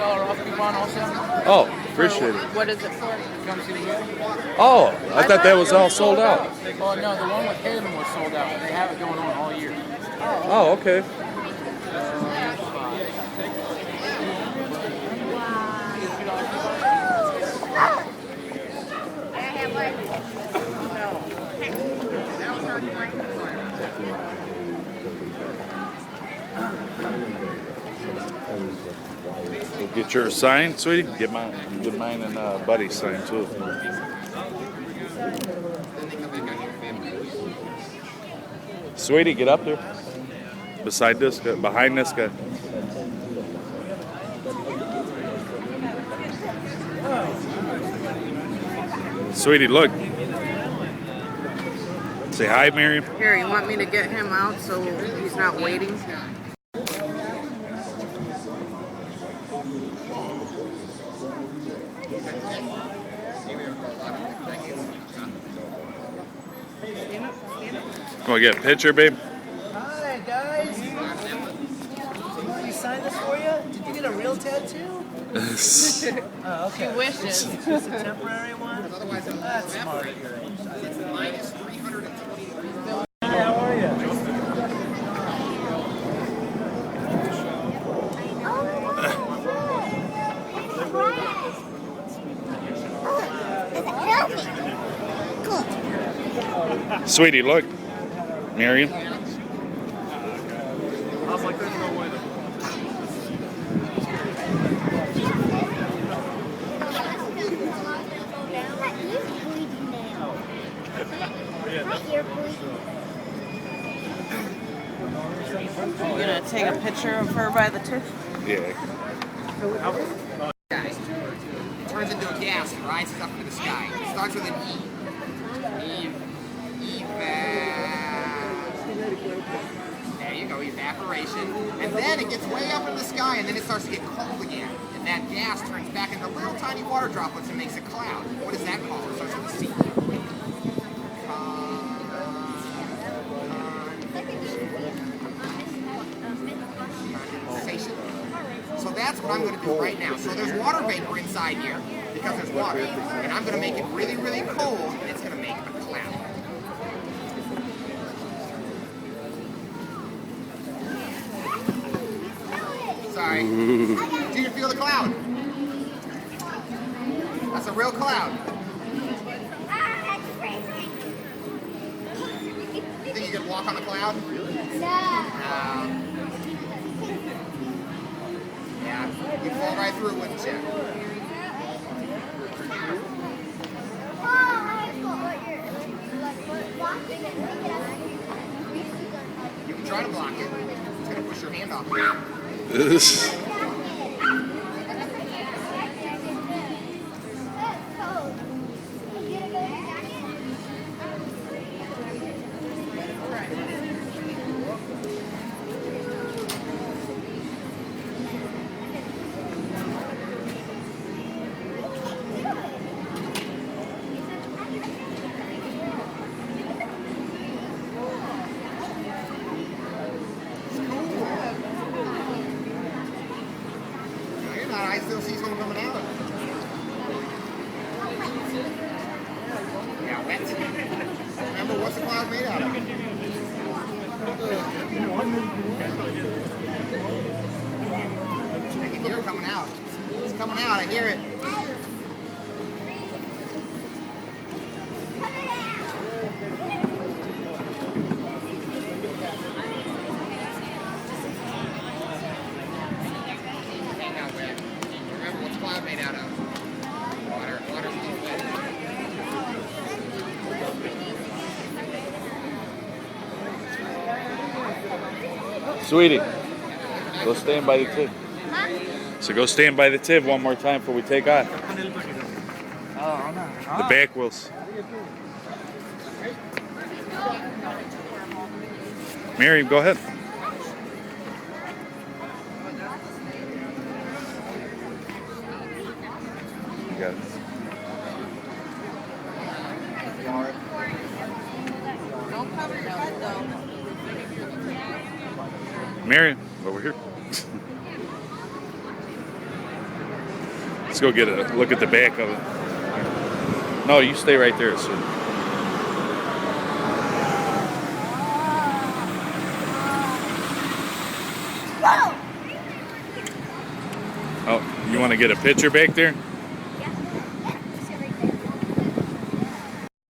$50 off coupon also. Oh, appreciate it. What is it for? Come see the movie. Oh, I thought that was all sold out. Oh no, the one with Caleb was sold out. They have it going on all year. Oh, okay. Get your sign, sweetie. Get mine and Buddy's sign too. Sweetie, get up there. Beside this guy, behind this guy. Sweetie, look. Say hi, Miriam. Here, you want me to get him out so he's not waiting? Can we get a picture, babe? Hi, guys. You want me to sign this for you? Did you get a real tattoo? Oh, okay. He wishes. Just a temporary one? That's smart. Hi, how are you? Sweetie, look. Miriam. You gonna take a picture of her by the tip? Yeah. Guys, it turns into a gas and rises up into the sky. It starts with an E. There you go, evaporation. And then it gets way up in the sky and then it starts to get cold again. And that gas turns back into little tiny water droplets and makes a cloud. What is that called? It starts with a C. Condensation. So that's what I'm going to do right now. So there's water vapor inside here because there's water. And I'm going to make it really, really cold and it's going to make a cloud. Sorry. Do you feel the cloud? That's a real cloud. You think you can walk on the cloud? Yeah, you'd fall right through it, wouldn't you? You can try to block it. It's going to push your hand off. I still see someone coming out. Yeah, wet. Remember, what's the cloud made out of? I can hear it coming out. It's coming out, I hear it. Cloud made out of water. Water's not wet. Sweetie, go stand by the tip. So go stand by the tip one more time before we take off. The back wheels. Miriam, go ahead. You got it. Don't cover your head though. Miriam, over here. Let's go get a look at the back of it. No, you stay right there, sir. Oh, you want to get a picture back there?